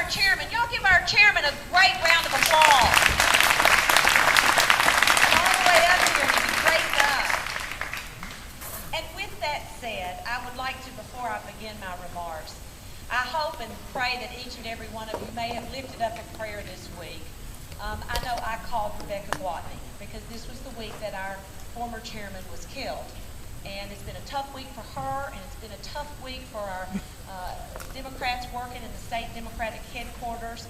our chairman. Y'all give our chairman a great round of applause. All the way up here, he's a great guy. And with that said, I would like to, before I begin my remarks, I hope and pray that each and every one of you may have lifted up in prayer this week. I know I called Rebecca Watney because this was the week that our former chairman was killed. And it's been a tough week for her, and it's been a tough week for our Democrats working in the state Democratic headquarters.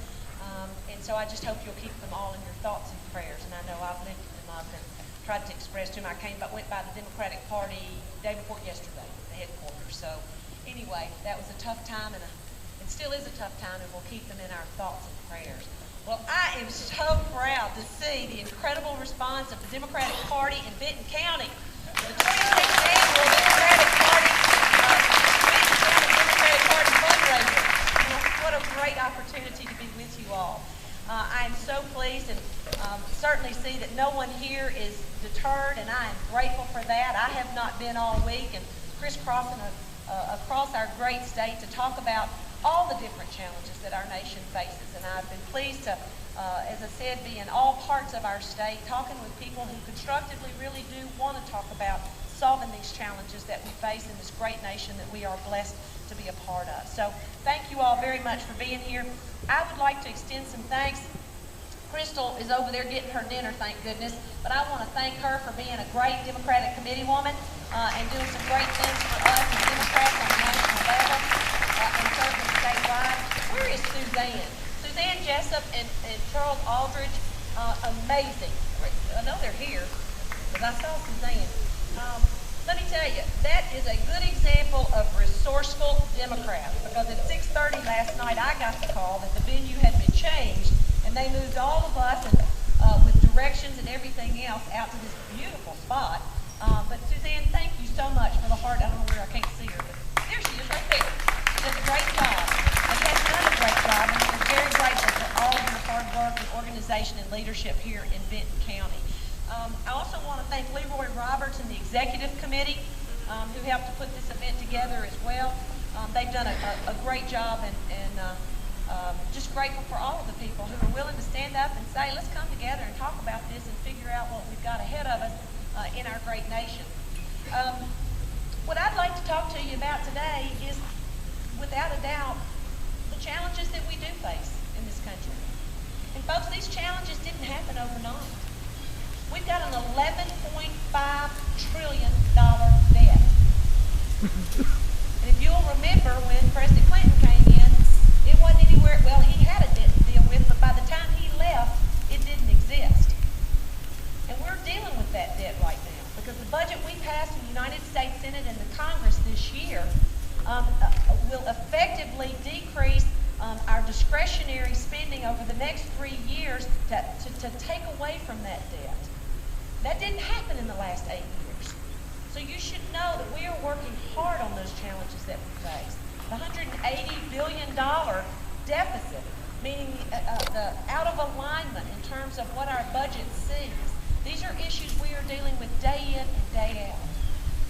And so I just hope you'll keep them all in your thoughts and prayers. And I know I've lifted them up and tried to express to them. I went by the Democratic Party day before yesterday, the headquarters. So anyway, that was a tough time, and it still is a tough time, and we'll keep them in our thoughts and prayers. Well, I am so proud to see the incredible response of the Democratic Party in Benton County. The 26th annual Democratic Party fundraiser. What a great opportunity to be with you all. I am so pleased and certainly see that no one here is deterred, and I am grateful for that. I have not been all week and crisscrossing across our great state to talk about all the different challenges that our nation faces. And I've been pleased to, as I said, be in all parts of our state, talking with people who constructively really do want to talk about solving these challenges that we face in this great nation that we are blessed to be a part of. So thank you all very much for being here. I would like to extend some thanks. Crystal is over there getting her dinner, thank goodness, but I want to thank her for being a great Democratic committee woman and doing some great things for us as Democrats on the national level and certainly statewide. Where is Suzanne? Suzanne Jessup and Charles Aldridge, amazing. I know they're here because I saw Suzanne. Let me tell you, that is a good example of resourceful Democrats, because at 6:30 last night I got the call that the venue had been changed and they moved all of us and, with directions and everything else out to this beautiful spot. But Suzanne, thank you so much for the heart. I don't know where, I can't see her, but there she is right there. She does a great job. And has done a great job, and we're very grateful for all of your hard work and organization and leadership here in Benton County. I also want to thank Leroy Roberts and the executive committee who helped to put this event together as well. They've done a great job, and just grateful for all of the people who are willing to stand up and say, let's come together and talk about this and figure out what we've got ahead of us in our great nation. What I'd like to talk to you about today is, without a doubt, the challenges that we do face in this country. And folks, these challenges didn't happen overnight. We've got an $11.5 trillion debt. And if you'll remember, when President Clinton came in, it wasn't anywhere, well, he had a debt to deal with, but by the time he left, it didn't exist. And we're dealing with that debt right now, because the budget we passed in the United States Senate and the Congress this year will effectively decrease our discretionary spending over the next 3 years to take away from that debt. That didn't happen in the last 8 years. So you should know that we are working hard on those challenges that we face. The $180 billion deficit, meaning the out of alignment in terms of what our budget sees. These are issues we are dealing with day in and day out.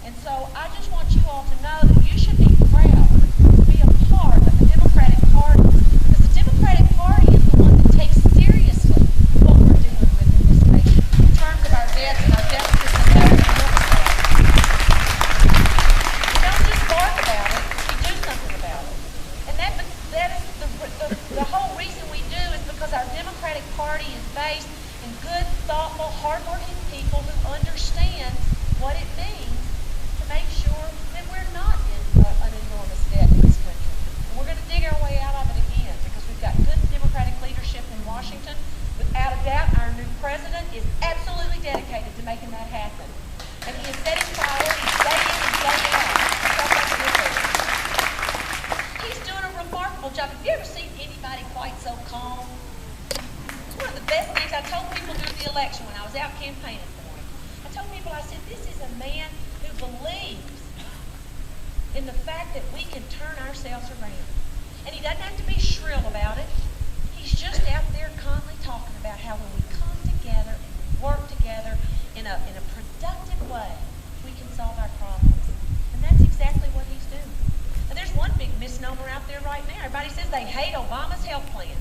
And so I just want you all to know that you should be proud to be a part of the Democratic Party, because the Democratic Party is the one that takes seriously what we're dealing with in this nation in terms of our debts and our deficits and our we don't just bark about it, we do something about it. And that is the whole reason we do is because our Democratic Party is based in good, thoughtful, hardworking people who understand what it means to make sure that we're not in an enormous debt in this country. And we're going to dig our way out of it again, because we've got good Democratic leadership in Washington. Without a doubt, our new president is absolutely dedicated to making that happen. And he is setting priorities day in and day out. He's doing a remarkable job. Have you ever seen anybody quite so calm? It's one of the best things I told people during the election when I was out campaigning for him. I told people, I said, this is a man who believes in the fact that we can turn ourselves around. And he doesn't have to be shrill about it. He's just out there constantly talking about how when we come together and we work together in a productive way, we can solve our problems. And that's exactly what he's doing. And there's one big misnomer out there right now. Everybody says they hate Obama's health plan.